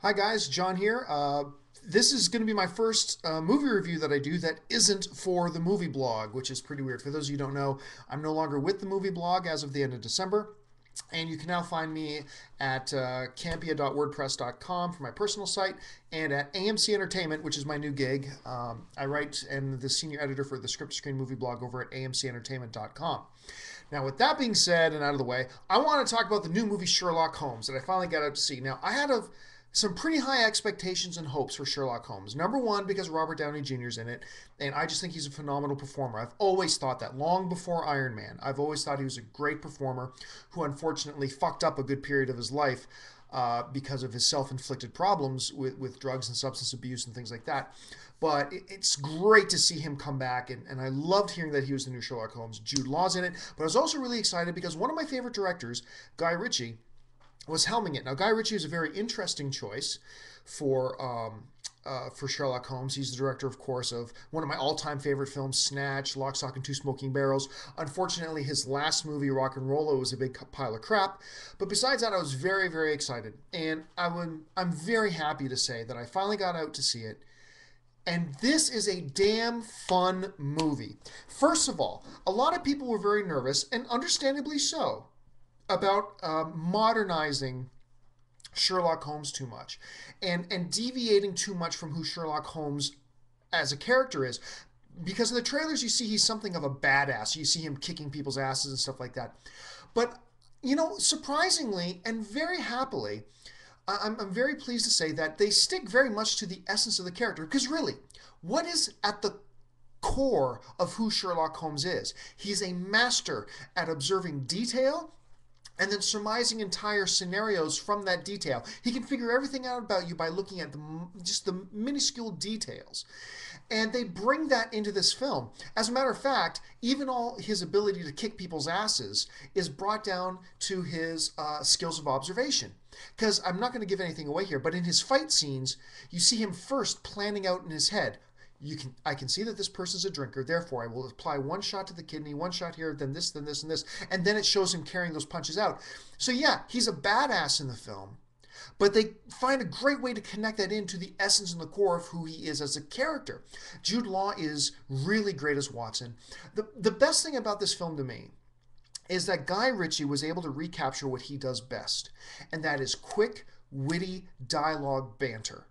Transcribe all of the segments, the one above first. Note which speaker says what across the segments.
Speaker 1: Hi guys, John here. This is going to be my first movie review that I do that isn't for the movie blog, which is pretty weird. For those of you who don't know, I'm no longer with the movie blog as of the end of December. And you can now find me at campia.wordpress.com for my personal site and at AMC Entertainment, which is my new gig. I write and am the senior editor for the Script Screen Movie blog over at amcentertainment.com. Now, with that being said and out of the way, I want to talk about the new movie Sherlock Holmes that I finally got out to see. Now, I had some pretty high expectations and hopes for Sherlock Holmes. Number one, because Robert Downey Jr. is in it, and I just think he's a phenomenal performer. I've always thought that, long before Iron Man. I've always thought he was a great performer who unfortunately fucked up a good period of his life because of his self-inflicted problems with drugs and substance abuse and things like that. But it's great to see him come back, and I loved hearing that he was the new Sherlock Holmes. Jude Law's in it, but I was also really excited because one of my favorite directors, Guy Ritchie, was helming it. Now, Guy Ritchie is a very interesting choice for Sherlock Holmes. He's the director, of course, of one of my all-time favorite films, Snatch, Lock, Stock, and Two Smoking Barrels. Unfortunately, his last movie, Rock and Rolla, was a big pile of crap. But besides that, I was very, very excited. And I'm very happy to say that I finally got out to see it. And this is a damn fun movie. First of all, a lot of people were very nervous, and understandably so, about modernizing Sherlock Holmes too much and deviating too much from who Sherlock Holmes as a character is. Because in the trailers, you see he's something of a badass. You see him kicking people's asses and stuff like that. But, surprisingly and very happily, I'm very pleased to say that they stick very much to the essence of the character. Because really, what is at the core of who Sherlock Holmes is? He's a master at observing detail and then surmising entire scenarios from that detail. He can figure everything out about you by looking at just the minuscule details. And they bring that into this film. As a matter of fact, even all his ability to kick people's asses is brought down to his skills of observation. Because I'm not going to give anything away here, but in his fight scenes, you see him first planning out in his head. I can see that this person's a drinker, therefore I will apply one shot to the kidney, one shot here, then this, then this, and this, and then it shows him carrying those punches out. So yeah, he's a badass in the film, but they find a great way to connect that into the essence and the core of who he is as a character. Jude Law is really great as Watson. The best thing about this film to me is that Guy Ritchie was able to recapture what he does best, and that is quick, witty dialogue banter.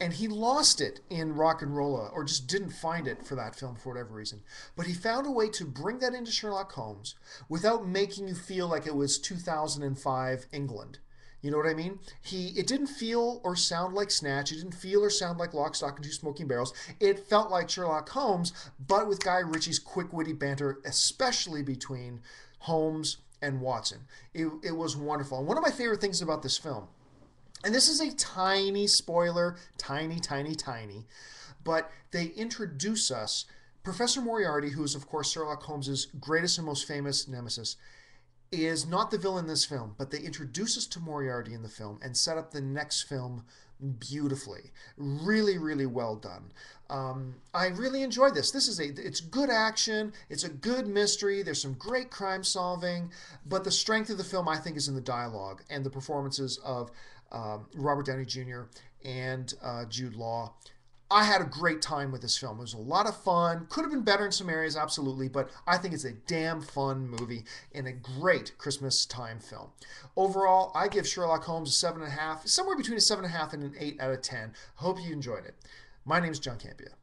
Speaker 1: And he lost it in Rock and Rolla, or just didn't find it for that film for whatever reason. But he found a way to bring that into Sherlock Holmes without making you feel like it was 2005 England. You know what I mean? It didn't feel or sound like Snatch. It didn't feel or sound like Lock, Stock, and Two Smoking Barrels. It felt like Sherlock Holmes, but with Guy Ritchie's quick, witty banter, especially between Holmes and Watson. It was wonderful. And one of my favorite things about this film, and this is a tiny spoiler, tiny, tiny, tiny, but they introduce us. Professor Moriarty, who is, of course, Sherlock Holmes's greatest and most famous nemesis, is not the villain in this film, but they introduce us to Moriarty in the film and set up the next film beautifully. Really, really well done. I really enjoyed this. It's good action. It's a good mystery. There's some great crime solving, but the strength of the film, I think, is in the dialogue and the performances of Robert Downey Jr. and Jude Law. I had a great time with this film. It was a lot of fun. Could have been better in some areas, absolutely, but I think it's a damn fun movie and a great Christmas time film. Overall, I give Sherlock Holmes a 7.5, somewhere between a 7.5 and an 8 out of 10. Hope you enjoyed it. My name is John Campia.